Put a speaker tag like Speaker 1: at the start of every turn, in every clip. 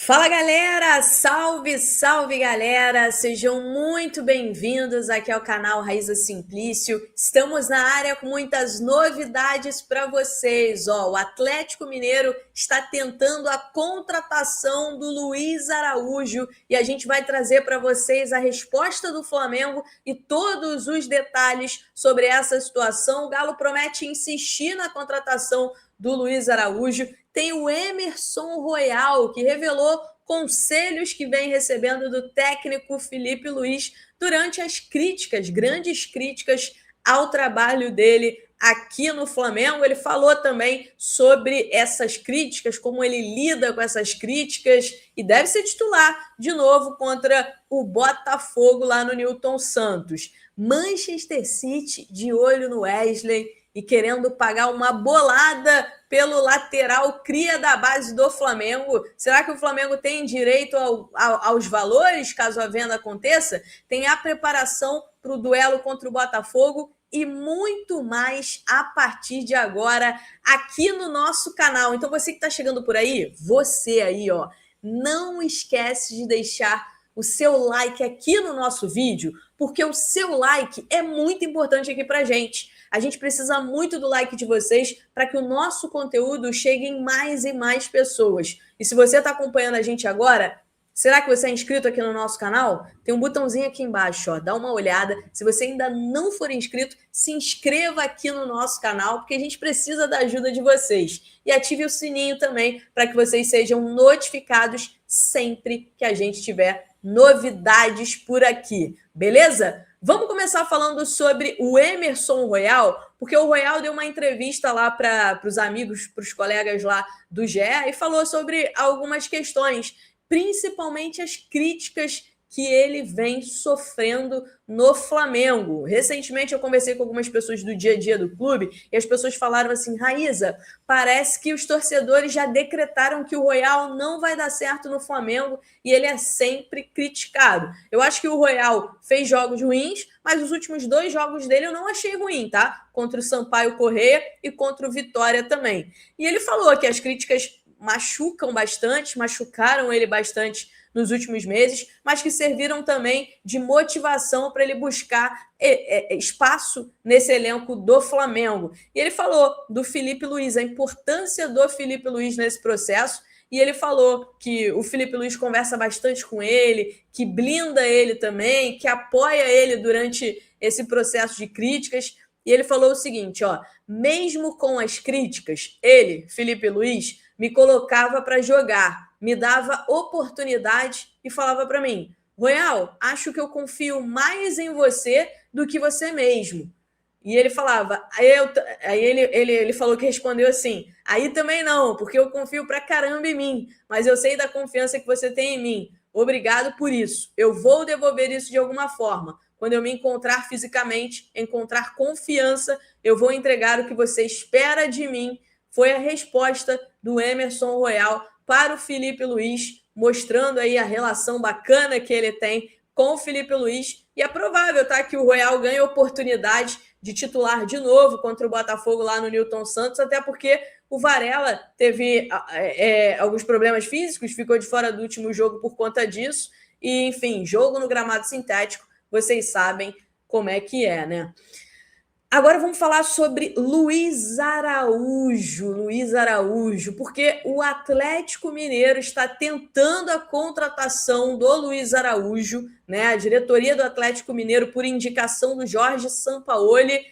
Speaker 1: Fala galera, salve, salve galera, sejam muito bem-vindos aqui ao canal Raíza Simplício. Estamos na área com muitas novidades para vocês. O Atlético Mineiro está tentando a contratação do Luiz Araújo e a gente vai trazer para vocês a resposta do Flamengo e todos os detalhes sobre essa situação. O Galo promete insistir na contratação do Luiz Araújo. Tem o Emerson Royal, que revelou conselhos que vem recebendo do técnico Felipe Luiz durante as críticas, grandes críticas ao trabalho dele aqui no Flamengo. Ele falou também sobre essas críticas, como ele lida com essas críticas e deve ser titular de novo contra o Botafogo lá no Newton Santos. Manchester City de olho no Wesley e querendo pagar uma bolada pelo lateral cria da base do Flamengo. Será que o Flamengo tem direito aos valores, caso a venda aconteça? Tem a preparação para o duelo contra o Botafogo e muito mais a partir de agora aqui no nosso canal. Então você que está chegando por aí, você aí, não esquece de deixar o seu like aqui no nosso vídeo, porque o seu like é muito importante aqui pra gente. A gente precisa muito do like de vocês para que o nosso conteúdo chegue em mais e mais pessoas. E se você está acompanhando a gente agora, será que você é inscrito aqui no nosso canal? Tem um botãozinho aqui embaixo, dá uma olhada. Se você ainda não for inscrito, se inscreva aqui no nosso canal, porque a gente precisa da ajuda de vocês. E ative o sininho também para que vocês sejam notificados sempre que a gente tiver novidades por aqui, beleza? Vamos começar falando sobre o Emerson Royal, porque o Royal deu uma entrevista lá para os amigos, para os colegas lá do GE e falou sobre algumas questões, principalmente as críticas que ele vem sofrendo no Flamengo. Recentemente eu conversei com algumas pessoas do dia a dia do clube e as pessoas falaram assim: Raíza, parece que os torcedores já decretaram que o Royal não vai dar certo no Flamengo e ele é sempre criticado. Eu acho que o Royal fez jogos ruins, mas os últimos 2 jogos dele eu não achei ruim, tá? Contra o Sampaio Corrêa e contra o Vitória também. E ele falou que as críticas machucaram ele bastante nos últimos meses, mas que serviram também de motivação para ele buscar espaço nesse elenco do Flamengo. E ele falou do Felipe Luiz, a importância do Felipe Luiz nesse processo, e ele falou que o Felipe Luiz conversa bastante com ele, que blinda ele também, que apoia ele durante esse processo de críticas. E ele falou o seguinte, mesmo com as críticas, ele, Felipe Luiz, me colocava para jogar, me dava oportunidade e falava para mim: Royal, acho que eu confio mais em você do que você mesmo. E ele falava, aí ele falou que respondeu assim: aí também não, porque eu confio pra caramba em mim, mas eu sei da confiança que você tem em mim. Obrigado por isso. Eu vou devolver isso de alguma forma. Quando eu me encontrar fisicamente, encontrar confiança, eu vou entregar o que você espera de mim. Foi a resposta do Emerson Royal para o Felipe Luiz, mostrando aí a relação bacana que ele tem com o Felipe Luiz. E é provável, tá, que o Royal ganhe oportunidade de titular de novo contra o Botafogo lá no Newton Santos, até porque o Varela teve alguns problemas físicos, ficou de fora do último jogo por conta disso. E, enfim, jogo no gramado sintético, vocês sabem como é que é, né? Agora vamos falar sobre Luiz Araújo, porque o Atlético Mineiro está tentando a contratação do Luiz Araújo, né? A diretoria do Atlético Mineiro, por indicação do Jorge Sampaoli,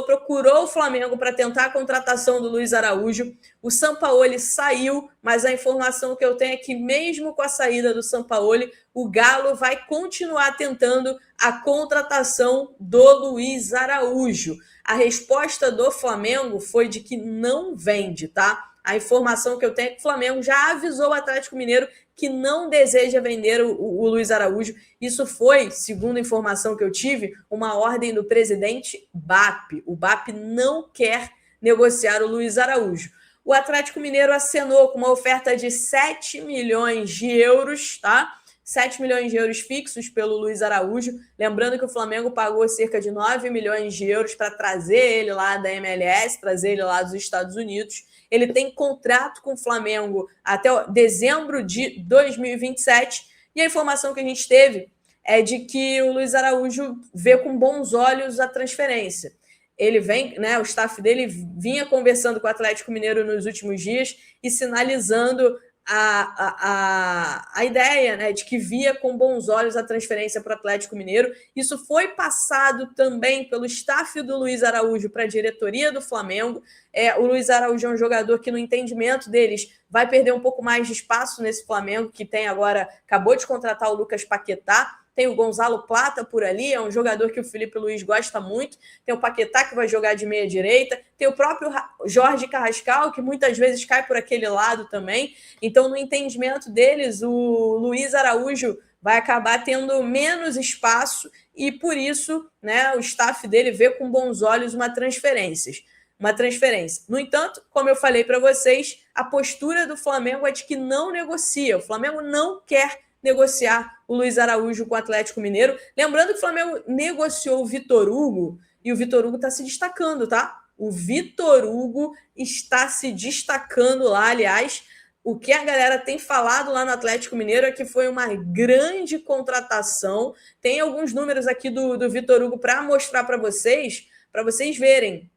Speaker 1: procurou o Flamengo para tentar a contratação do Luiz Araújo. O Sampaoli saiu, mas a informação que eu tenho é que mesmo com a saída do Sampaoli, o Galo vai continuar tentando a contratação do Luiz Araújo. A resposta do Flamengo foi de que não vende, tá? A informação que eu tenho é que o Flamengo já avisou o Atlético Mineiro que não deseja vender o Luiz Araújo. Isso foi, segundo a informação que eu tive, uma ordem do presidente BAP. O BAP não quer negociar o Luiz Araújo. O Atlético Mineiro acenou com uma oferta de 7 milhões de euros, tá? 7 milhões de euros fixos pelo Luiz Araújo. Lembrando que o Flamengo pagou cerca de 9 milhões de euros para trazer ele lá da MLS, trazer ele lá dos Estados Unidos. ele tem contrato com o Flamengo até dezembro de 2027, e a informação que a gente teve é de que o Luiz Araújo vê com bons olhos a transferência. Ele vem, né, o staff dele vinha conversando com o Atlético Mineiro nos últimos dias e sinalizando a ideia, né, de que via com bons olhos a transferência para o Atlético Mineiro. Isso foi passado também pelo staff do Luiz Araújo para a diretoria do Flamengo. O Luiz Araújo é um jogador que, no entendimento deles, vai perder um pouco mais de espaço nesse Flamengo, que tem agora, acabou de contratar o Lucas Paquetá. Tem o Gonzalo Plata por ali, é um jogador que o Felipe Luiz gosta muito. Tem o Paquetá, que vai jogar de meia direita. Tem o próprio Jorge Carrascal, que muitas vezes cai por aquele lado também. Então, no entendimento deles, o Luiz Araújo vai acabar tendo menos espaço e, por isso, né, o staff dele vê com bons olhos uma transferência. No entanto, como eu falei para vocês, a postura do Flamengo é de que não negocia. O Flamengo não quer negociar o Luiz Araújo com o Atlético Mineiro. Lembrando que o Flamengo negociou o Vitor Hugo e o Vitor Hugo está se destacando, tá? O Vitor Hugo está se destacando lá, aliás. O que a galera tem falado lá no Atlético Mineiro é que foi uma grande contratação. Tem alguns números aqui do Vitor Hugo para mostrar para vocês verem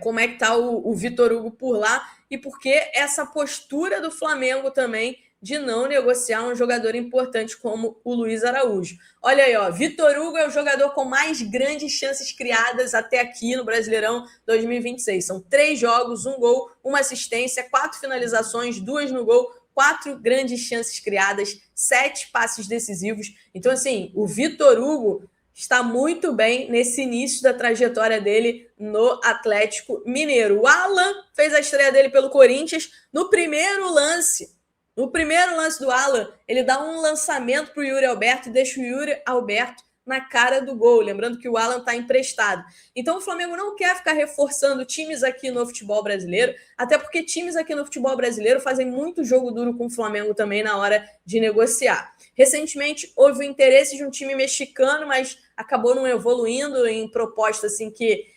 Speaker 1: como é que está o Vitor Hugo por lá e porque essa postura do Flamengo também de não negociar um jogador importante como o Luiz Araújo. Olha aí, ó, Vitor Hugo é o jogador com mais grandes chances criadas até aqui no Brasileirão 2026. São 3 jogos, 1 gol, 1 assistência, 4 finalizações, 2 no gol, 4 grandes chances criadas, 7 passes decisivos. Então, assim, o Vitor Hugo está muito bem nesse início da trajetória dele no Atlético Mineiro. O Alan fez a estreia dele pelo Corinthians no primeiro lance. No primeiro lance do Alan, ele dá um lançamento para o Yuri Alberto e deixa o Yuri Alberto na cara do gol. Lembrando que o Alan está emprestado. Então o Flamengo não quer ficar reforçando times aqui no futebol brasileiro, até porque times aqui no futebol brasileiro fazem muito jogo duro com o Flamengo também na hora de negociar. Recentemente houve o interesse de um time mexicano, mas acabou não evoluindo em proposta assim que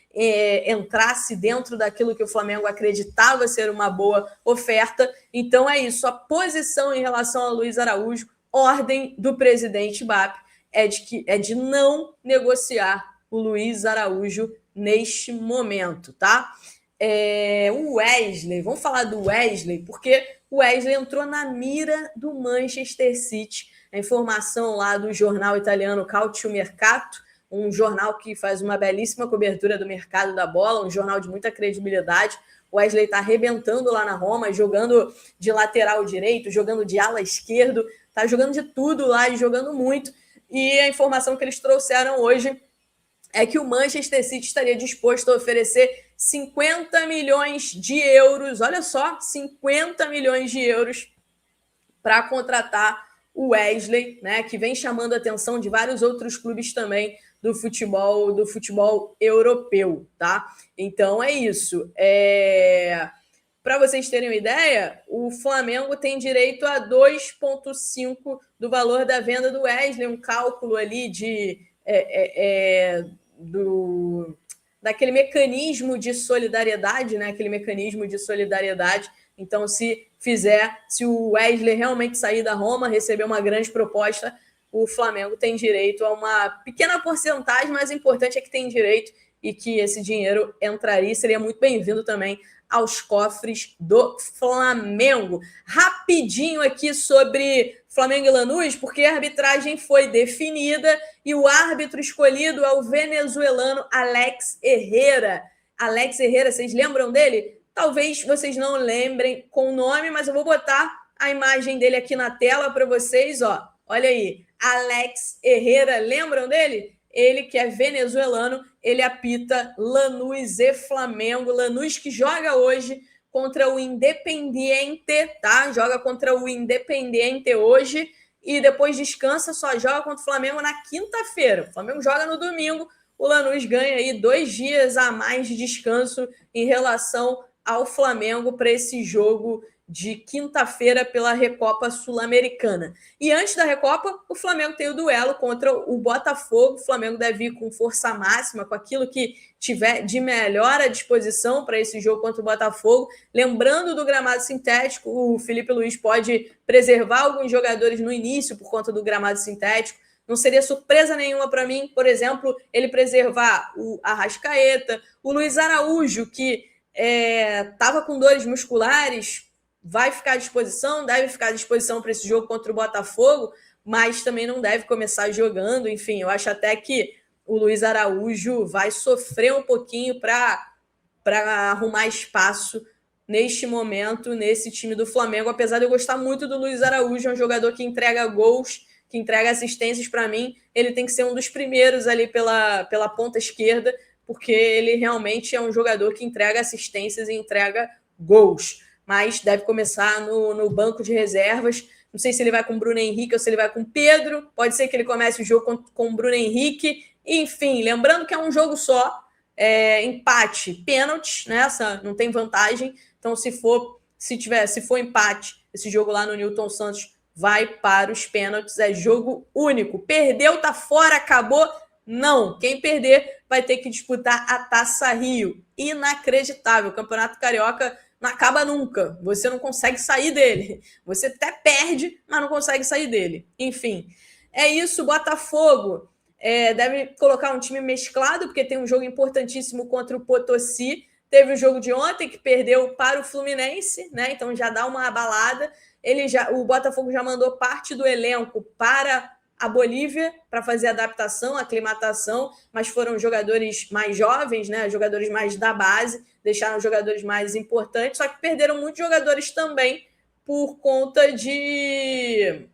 Speaker 1: entrasse dentro daquilo que o Flamengo acreditava ser uma boa oferta. Então é isso, a posição em relação a Luiz Araújo, ordem do presidente BAP, é de não negociar o Luiz Araújo neste momento, tá? O Wesley, vamos falar do Wesley, porque o Wesley entrou na mira do Manchester City. A informação lá do jornal italiano Calciomercato, um jornal que faz uma belíssima cobertura do mercado da bola, um jornal de muita credibilidade. O Wesley está arrebentando lá na Roma, jogando de lateral direito, jogando de ala esquerdo, está jogando de tudo lá e jogando muito. E a informação que eles trouxeram hoje é que o Manchester City estaria disposto a oferecer 50 milhões de euros, olha só, 50 milhões de euros para contratar o Wesley, né, que vem chamando a atenção de vários outros clubes também do futebol europeu, tá? Então é isso. Para vocês terem uma ideia, o Flamengo tem direito a 2,5 do valor da venda do Wesley, um cálculo ali daquele mecanismo de solidariedade, né? Aquele mecanismo de solidariedade. Então, se o Wesley realmente sair da Roma, receber uma grande proposta, o Flamengo tem direito a uma pequena porcentagem, mas o importante é que tem direito e que esse dinheiro entraria e seria muito bem-vindo também aos cofres do Flamengo. Rapidinho aqui sobre Flamengo e Lanús, porque a arbitragem foi definida e o árbitro escolhido é o venezuelano Alex Herrera. Alex Herrera, vocês lembram dele? Talvez vocês não lembrem com o nome, mas eu vou botar a imagem dele aqui na tela para vocês, ó. Olha aí, Alex Herrera, lembram dele? Ele que é venezuelano, ele apita Lanús e Flamengo. Lanús que joga hoje contra o Independiente, tá? Joga contra o Independiente hoje e depois descansa, só joga contra o Flamengo na quinta-feira. O Flamengo joga no domingo, o Lanús ganha aí 2 dias a mais de descanso em relação ao Flamengo para esse jogo de quinta-feira pela Recopa Sul-Americana. E antes da Recopa, o Flamengo tem o duelo contra o Botafogo. O Flamengo deve ir com força máxima, com aquilo que tiver de melhor à disposição para esse jogo contra o Botafogo. Lembrando do gramado sintético, o Felipe Luiz pode preservar alguns jogadores no início por conta do gramado sintético. Não seria surpresa nenhuma para mim, por exemplo, ele preservar o Arrascaeta, o Luiz Araújo, que estava com dores musculares, vai ficar à disposição, deve ficar à disposição para esse jogo contra o Botafogo, mas também não deve começar jogando. Enfim, eu acho até que o Luiz Araújo vai sofrer um pouquinho para arrumar espaço neste momento, nesse time do Flamengo, apesar de eu gostar muito do Luiz Araújo, é um jogador que entrega gols, que entrega assistências para mim. Ele tem que ser um dos primeiros ali pela ponta esquerda, porque ele realmente é um jogador que entrega assistências e entrega gols, mas deve começar no banco de reservas. Não sei se ele vai com o Bruno Henrique ou se ele vai com o Pedro. Pode ser que ele comece o jogo com o Bruno Henrique. Enfim, lembrando que é um jogo só, empate, pênalti, né? Não tem vantagem. Então, se for empate, esse jogo lá no Newton Santos vai para os pênaltis. É jogo único. Perdeu, tá fora, acabou. Não, quem perder vai ter que disputar a Taça Rio. Inacreditável. O Campeonato Carioca não acaba nunca. Você não consegue sair dele. Você até perde, mas não consegue sair dele. Enfim, é isso. Botafogo deve colocar um time mesclado, porque tem um jogo importantíssimo contra o Potosí. Teve o jogo de ontem que perdeu para o Fluminense, né? Então já dá uma abalada. O Botafogo já mandou parte do elenco para a Bolívia para fazer adaptação, aclimatação, mas foram jogadores mais jovens, né? Jogadores mais da base, deixaram jogadores mais importantes, só que perderam muitos jogadores também por conta de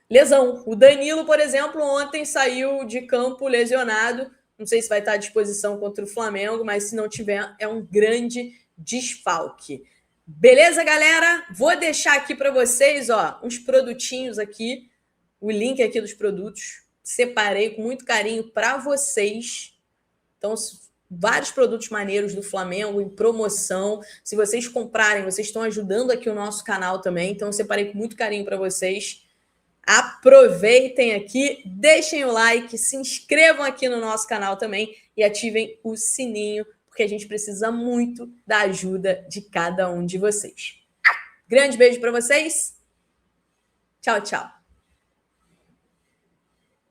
Speaker 1: lesão. O Danilo, por exemplo, ontem saiu de campo lesionado. Não sei se vai estar à disposição contra o Flamengo, mas se não tiver, é um grande desfalque. Beleza, galera? Vou deixar aqui para vocês, uns produtinhos aqui, o link aqui dos produtos. Separei com muito carinho para vocês. Então, vários produtos maneiros do Flamengo em promoção. Se vocês comprarem, vocês estão ajudando aqui o nosso canal também. Então, separei com muito carinho para vocês. Aproveitem aqui, deixem o like, se inscrevam aqui no nosso canal também e ativem o sininho, porque a gente precisa muito da ajuda de cada um de vocês. Grande beijo para vocês. Tchau, tchau.